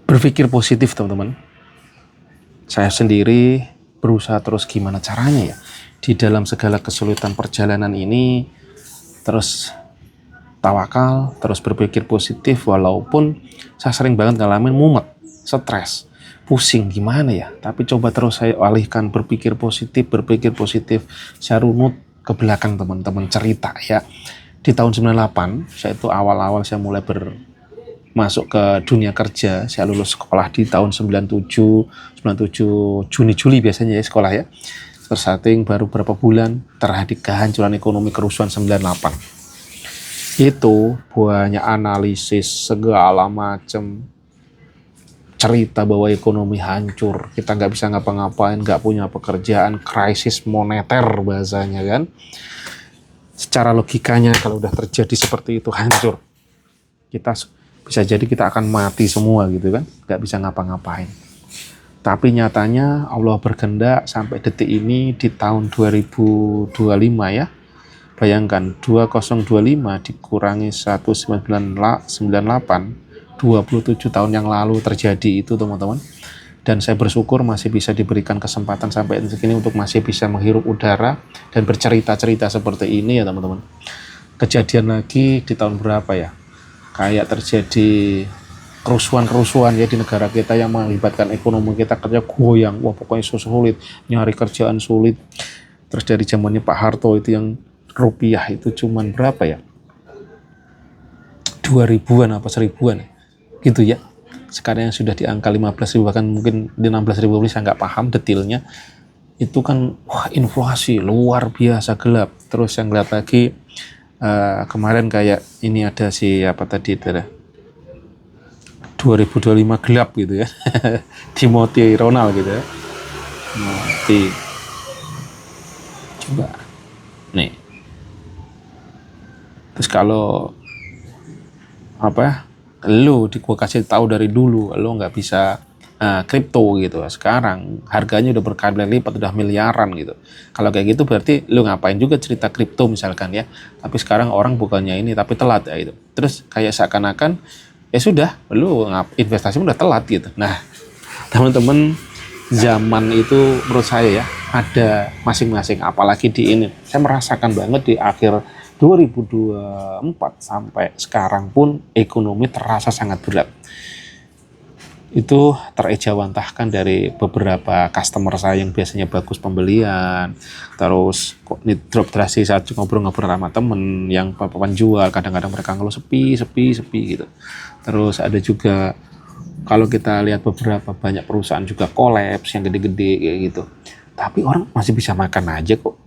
Berpikir positif, teman-teman. Saya sendiri berusaha terus gimana caranya ya di dalam segala kesulitan perjalanan ini, terus tawakal, terus berpikir positif walaupun saya sering banget ngalamin mumet, stres, pusing gimana ya, tapi coba terus saya alihkan berpikir positif. Saya runut ke belakang, teman-teman, cerita ya. Di tahun 98, saya itu awal-awal saya mulai masuk ke dunia kerja. Saya lulus sekolah di tahun 97 Juni-Juli biasanya ya sekolah ya. Tersetting baru berapa bulan terjadi kehancuran ekonomi, kerusuhan 98. Itu banyak analisis segala macam cerita bahwa ekonomi hancur, kita nggak bisa ngapa-ngapain, nggak punya pekerjaan, krisis moneter bahasanya kan. Secara logikanya kalau udah terjadi seperti itu hancur, kita bisa jadi kita akan mati semua gitu kan, nggak bisa ngapa-ngapain. Tapi nyatanya Allah berkehendak sampai detik ini di tahun 2025 ya. Bayangkan 2025 dikurangi 1998, 27 tahun yang lalu terjadi itu, teman-teman. Dan saya bersyukur masih bisa diberikan kesempatan sampai segini untuk masih bisa menghirup udara dan bercerita-cerita seperti ini ya, teman-teman. Kejadian lagi di tahun berapa ya? Kayak terjadi kerusuhan ya di negara kita yang mengakibatkan ekonomi kita kerja goyang. Wah, pokoknya sulit, nyari kerjaan sulit. Terus dari zamannya Pak Harto itu yang rupiah itu cuman berapa ya? 2000-an apa 1000-an gitu ya. Sekarang yang sudah di angka 15.000 bahkan mungkin di 16.000, saya nggak paham detailnya. Itu kan wah, inflasi luar biasa gelap. Terus yang lihat lagi kemarin kayak ini ada si apa tadi itu 2025 gelap gitu ya. Timothy Ronald gitu ya. Coba nih. Terus kalau apa lu gua kasih tahu dari dulu lu nggak bisa kripto gitu, sekarang harganya udah berkali lipat, udah miliaran gitu. Kalau kayak gitu berarti lu ngapain juga cerita kripto misalkan ya. Tapi sekarang orang bukannya ini tapi telat ya itu. Terus kayak seakan-akan ya sudah lu investasi udah telat gitu. Nah, teman-teman, zaman itu menurut saya ya ada masing-masing, apalagi di ini saya merasakan banget di akhir 2024 sampai sekarang pun ekonomi terasa sangat berat. Itu terejawantahkan dari beberapa customer saya yang biasanya bagus pembelian, terus kok ini drop drastis saat ngobrol-ngobrol sama temen yang penjual, kadang-kadang mereka ngeluh sepi gitu. Terus ada juga kalau kita lihat beberapa banyak perusahaan juga kolaps yang gede-gede kayak gitu. Tapi orang masih bisa makan aja kok.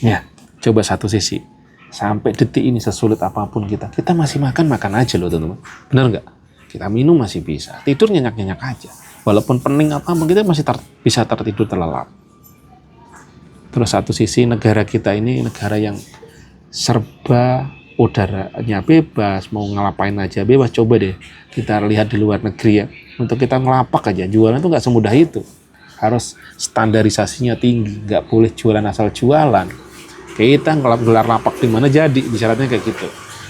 Ya, coba satu sisi. Sampai detik ini sesulit apapun kita masih makan aja loh, teman-teman. Benar nggak? Kita minum masih bisa, tidur nyenyak-nyenyak aja. Walaupun pening apapun kita masih bisa tertidur terlelap. Terus satu sisi negara kita ini negara yang serba udaranya bebas, mau ngelapain aja bebas. Coba deh kita lihat di luar negeri ya. Untuk kita ngelapak aja, jualan itu nggak semudah itu. Harus standarisasinya tinggi, nggak boleh jualan asal jualan. Kita gelar lapak di mana jadi, syaratnya kayak gitu.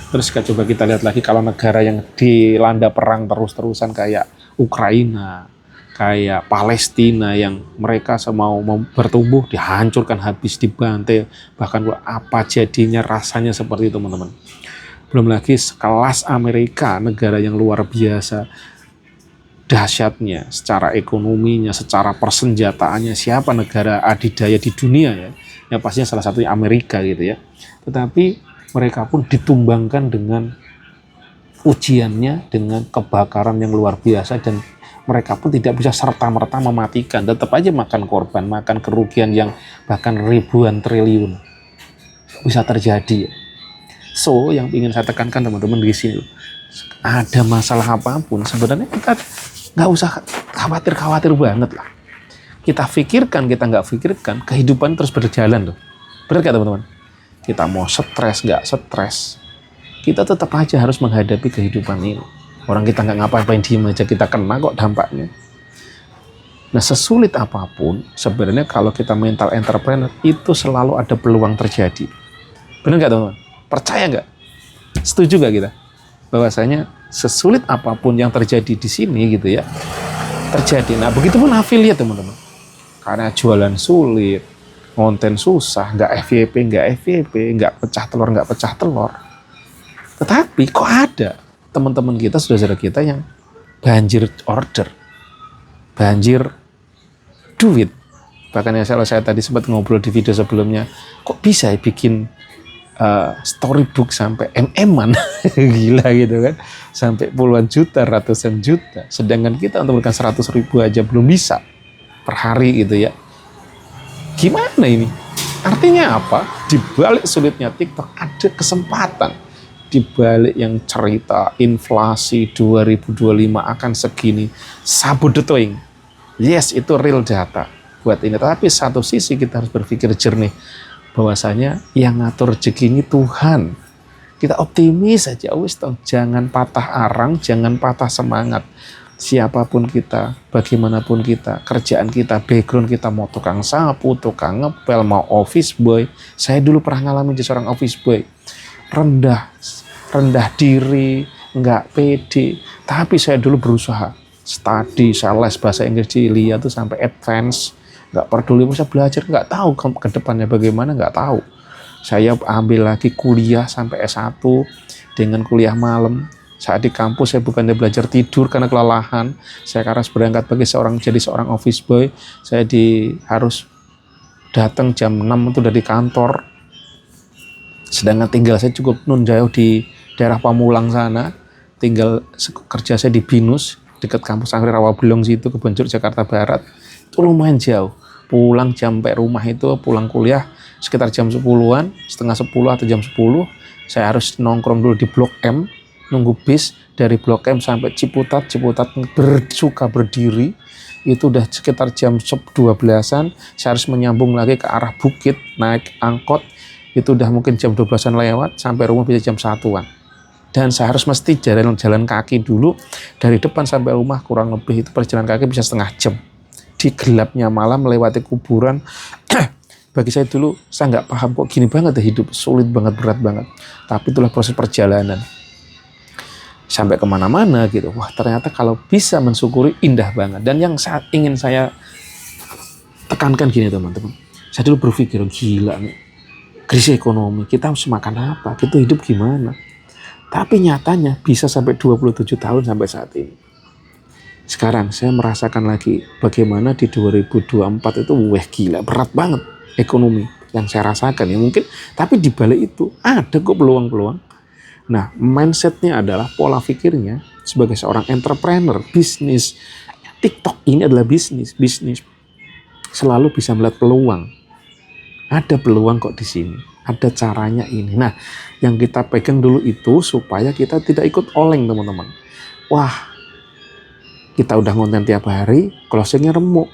Terus coba kita lihat lagi kalau negara yang dilanda perang terus-terusan kayak Ukraina, kayak Palestina yang mereka mau bertumbuh dihancurkan habis, dibantai, bahkan apa jadinya rasanya seperti itu, teman-teman. Belum lagi sekelas Amerika, negara yang luar biasa dahsyatnya secara ekonominya, secara persenjataannya, siapa negara adidaya di dunia ya? Ya pastinya salah satunya Amerika gitu ya. Tetapi mereka pun ditumbangkan dengan ujiannya, dengan kebakaran yang luar biasa, dan mereka pun tidak bisa serta-merta mematikan, tetap aja makan korban, makan kerugian yang bahkan ribuan triliun bisa terjadi. So, yang ingin saya tekankan teman-teman di sini, ada masalah apapun sebenarnya kita nggak usah khawatir banget lah. Kita pikirkan, kita nggak pikirkan, kehidupan terus berjalan loh. Benar nggak, teman-teman? Kita mau stres, nggak stres, kita tetap aja harus menghadapi kehidupan ini. Orang kita nggak ngapain diem aja, kita kena kok dampaknya. Nah, sesulit apapun, sebenarnya kalau kita mental entrepreneur, itu selalu ada peluang terjadi. Benar nggak, teman-teman? Percaya nggak? Setuju nggak kita? Bahwasanya sesulit apapun yang terjadi di sini gitu ya, terjadi. Nah, begitupun affiliate teman-teman. Karena jualan sulit, konten susah, nggak FYP, nggak pecah telur. Tetapi kok ada teman-teman kita, saudara-saudara kita yang banjir order, banjir duit. Bahkan yang saya tadi sempat ngobrol di video sebelumnya, kok bisa ya bikin storybook sampai MM-an gila gitu kan, sampai puluhan juta, ratusan juta, sedangkan kita untuk memberikan 100.000 aja belum bisa per hari gitu ya. Gimana ini? Artinya apa? Di balik sulitnya TikTok ada kesempatan. Di balik yang cerita inflasi 2025 akan segini, sabudetoing, yes itu real data buat ini. Tapi satu sisi kita harus berpikir jernih, bahwasanya yang ngatur rezeki ini Tuhan. Kita optimis saja, wis toh, jangan patah arang, jangan patah semangat. Siapapun kita, bagaimanapun kita, kerjaan kita, background kita, mau tukang sapu, tukang ngepel, mau office boy. Saya dulu pernah ngalamin jadi seorang office boy. Rendah diri, nggak pede. Tapi saya dulu berusaha, study, saya les bahasa Inggris di Ilia tuh sampai advance. Nggak peduli, saya belajar, nggak tahu ke depannya bagaimana, nggak tahu. Saya ambil lagi kuliah sampai S1 dengan kuliah malam. Saat di kampus saya bukannya belajar tidur karena kelelahan. Saya harus berangkat jadi seorang office boy. Saya harus datang jam 6 itu dari kantor. Sedangkan tinggal saya cukup jauh di daerah Pamulang sana. Tinggal kerja saya di Binus, dekat kampus Anggrek Rawabelong situ, Kebon Jeruk, Jakarta Barat. Itu lumayan jauh. Pulang sampai rumah itu, pulang kuliah sekitar jam 10-an, setengah 10 atau jam 10. Saya harus nongkrong dulu di Blok M, nunggu bis dari Blok M sampai Ciputat bersuka berdiri. Itu udah sekitar jam 12-an. Saya harus menyambung lagi ke arah Bukit, naik angkot. Itu udah mungkin jam 12-an lewat, sampai rumah bisa jam 1-an. Dan saya harus mesti jalan kaki dulu dari depan sampai rumah, kurang lebih itu perjalanan kaki bisa setengah jam. Di gelapnya malam melewati kuburan. Bagi saya dulu, saya nggak paham kok gini banget ya hidup, sulit banget, berat banget. Tapi itulah proses perjalanan. Sampai kemana-mana gitu. Wah, ternyata kalau bisa mensyukuri indah banget. Dan yang ingin saya tekankan gini teman-teman. Saya dulu berpikir, gila nih, krisis ekonomi, kita harus makan apa? Kita hidup gimana? Tapi nyatanya bisa sampai 27 tahun sampai saat ini. Sekarang saya merasakan lagi bagaimana di 2024 itu gila, berat banget ekonomi yang saya rasakan ya mungkin. Tapi di balik itu ada kok peluang-peluang. Nah, mindsetnya adalah pola pikirnya sebagai seorang entrepreneur, bisnis. TikTok ini adalah bisnis. Selalu bisa melihat peluang. Ada peluang kok di sini. Ada caranya ini. Nah, yang kita pegang dulu itu supaya kita tidak ikut oleng teman-teman. Wah, kita udah konten tiap hari, closingnya remuk.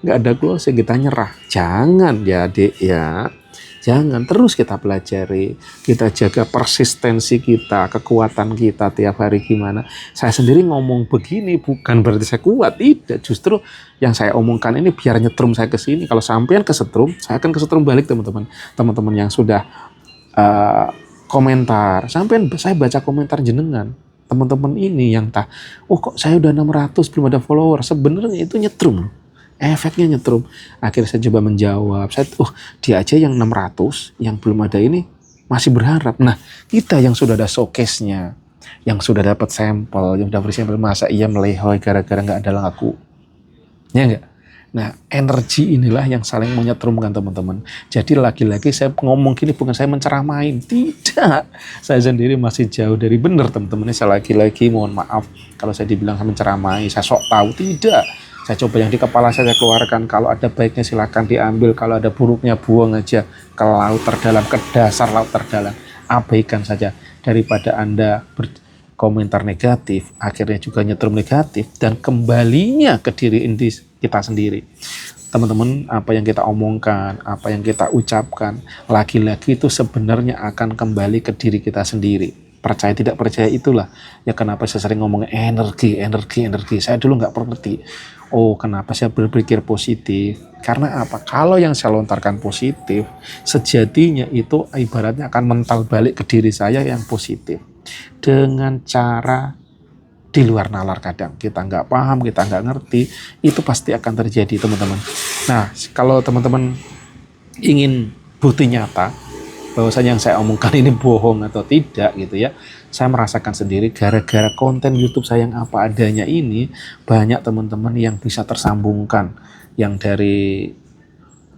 Nggak ada closing, kita nyerah. Jangan ya adik ya. Jangan, terus kita pelajari. Kita jaga persistensi kita, kekuatan kita tiap hari gimana. Saya sendiri ngomong begini bukan berarti saya kuat. Tidak, justru yang saya omongkan ini biar nyetrum saya ke sini. Kalau sampean kesetrum, saya akan kesetrum balik teman-teman. Teman-teman yang sudah komentar. Sampean saya baca komentar jenengan. Teman-teman ini yang kok saya udah 600 belum ada follower. Sebenarnya itu nyetrum. Efeknya nyetrum. Akhirnya saya coba menjawab. Dia aja yang 600, yang belum ada ini masih berharap. Nah, kita yang sudah ada showcase-nya, yang sudah dapat sampel, yang sudah beri sampel, masa iya melehoi gara-gara nggak ada laku? Ya enggak? Nah, energi inilah yang saling menyetrumkan teman-teman. Jadi lagi-lagi saya ngomong gini bukan saya menceramain, tidak. Saya sendiri masih jauh dari benar teman-teman. Saya lagi-lagi mohon maaf kalau saya dibilang saya menceramai, saya sok tahu, tidak. Saya coba yang di kepala saya keluarkan. Kalau ada baiknya silakan diambil, kalau ada buruknya buang aja ke laut terdalam, ke dasar laut terdalam. Abaikan saja daripada Anda berkomentar negatif, akhirnya juga nyetrum negatif dan kembalinya ke diri kita sendiri. Teman-teman, apa yang kita omongkan, apa yang kita ucapkan, lagi-lagi itu sebenarnya akan kembali ke diri kita sendiri. Percaya tidak percaya itulah ya kenapa saya sering ngomong energi. Saya dulu nggak pernah ngerti. Oh, kenapa saya berpikir positif? Karena apa? Kalau yang saya lontarkan positif, sejatinya itu ibaratnya akan mental balik ke diri saya yang positif. Dengan cara di luar nalar kadang. Kita nggak paham, kita nggak ngerti, itu pasti akan terjadi teman-teman. Nah, kalau teman-teman ingin bukti nyata bahwasanya yang saya omongkan ini bohong atau tidak gitu ya, saya merasakan sendiri gara-gara konten YouTube saya yang apa adanya ini, banyak teman-teman yang bisa tersambungkan, yang dari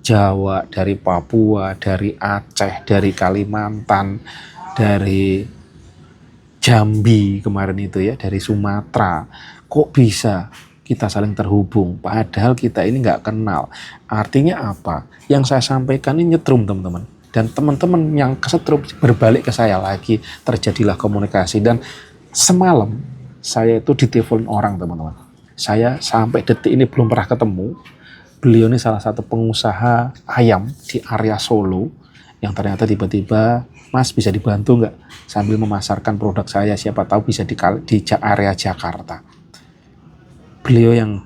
Jawa, dari Papua, dari Aceh, dari Kalimantan, dari Jambi kemarin itu ya, dari Sumatera. Kok bisa kita saling terhubung padahal kita ini nggak kenal? Artinya apa? Yang saya sampaikan ini nyetrum teman-teman, dan teman-teman yang kesetrum berbalik ke saya lagi, terjadilah komunikasi. Dan semalam saya itu ditelepon orang teman-teman, saya sampai detik ini belum pernah ketemu. Beliau ini salah satu pengusaha ayam di area Solo, yang ternyata tiba-tiba, Mas bisa dibantu nggak sambil memasarkan produk saya, siapa tahu bisa di area Jakarta. Beliau yang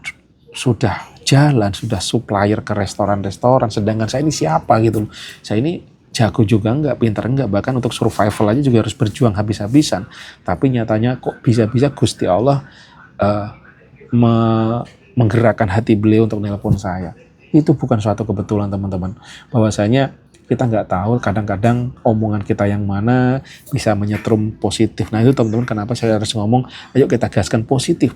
sudah jalan, sudah supplier ke restoran-restoran, sedangkan saya ini siapa gitu loh. Saya ini jago juga enggak, pinter enggak, bahkan untuk survival aja juga harus berjuang habis-habisan. Tapi nyatanya kok bisa-bisa Gusti Allah menggerakkan hati beliau untuk nelpon saya. Itu bukan suatu kebetulan teman-teman. Bahwasanya kita nggak tahu kadang-kadang omongan kita yang mana bisa menyetrum positif. Nah itu teman-teman kenapa saya harus ngomong, ayo kita gaskan positif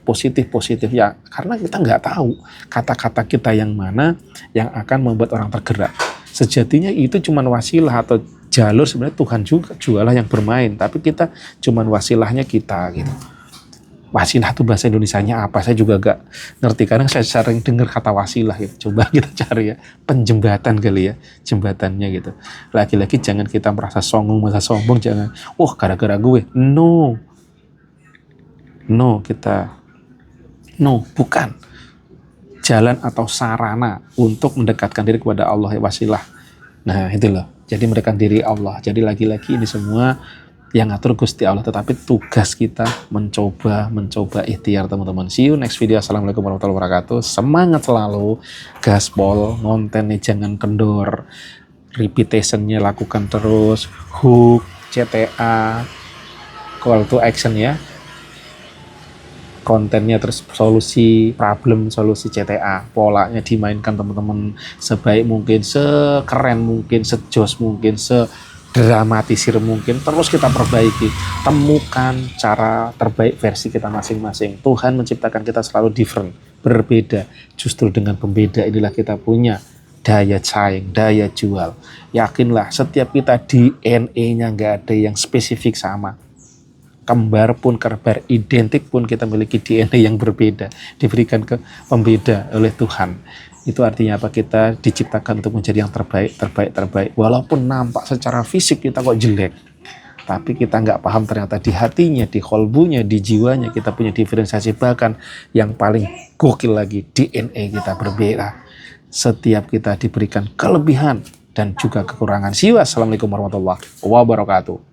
ya, karena kita nggak tahu kata-kata kita yang mana yang akan membuat orang tergerak. Sejatinya itu cuma wasilah atau jalur, sebenarnya Tuhan juga jualah yang bermain, tapi kita cuma wasilahnya kita gitu. Wasilah itu bahasa Indonesianya apa? Saya juga gak ngerti. Kadang saya sering dengar kata wasilah gitu. Coba kita cari ya, penjembatan kali ya, jembatannya gitu. Lagi-lagi jangan kita merasa sombong, jangan. Wah gara-gara gue. No, bukan. Jalan atau sarana untuk mendekatkan diri kepada Allah ya, wasilah. Nah itu loh. Jadi mendekatkan diri Allah. Jadi lagi-lagi ini semua yang ngatur Gusti Allah, tetapi tugas kita mencoba ikhtiar teman-teman. See you next video. Assalamualaikum warahmatullahi wabarakatuh. Semangat selalu, gaspol, kontennya jangan kendor, repetitionnya lakukan terus, hook, CTA, call to action ya, kontennya terus solusi problem, solusi CTA, polanya dimainkan teman-teman sebaik mungkin, sekeren mungkin, sejos mungkin, dramatisir mungkin, terus kita perbaiki, temukan cara terbaik versi kita masing-masing. Tuhan menciptakan kita selalu different, berbeda. Justru dengan pembeda inilah kita punya daya saing, daya jual. Yakinlah setiap kita DNA-nya nggak ada yang spesifik sama. Kembar pun, kembar identik pun kita memiliki DNA yang berbeda, diberikan ke pembeda oleh Tuhan. Itu artinya apa? Kita diciptakan untuk menjadi yang terbaik. Walaupun nampak secara fisik kita kok jelek, tapi kita nggak paham ternyata di hatinya, di kolbunya, di jiwanya kita punya diferensiasi. Bahkan yang paling gokil lagi, DNA kita berbeda. Setiap kita diberikan kelebihan dan juga kekurangan. See you. Assalamualaikum warahmatullahi wabarakatuh.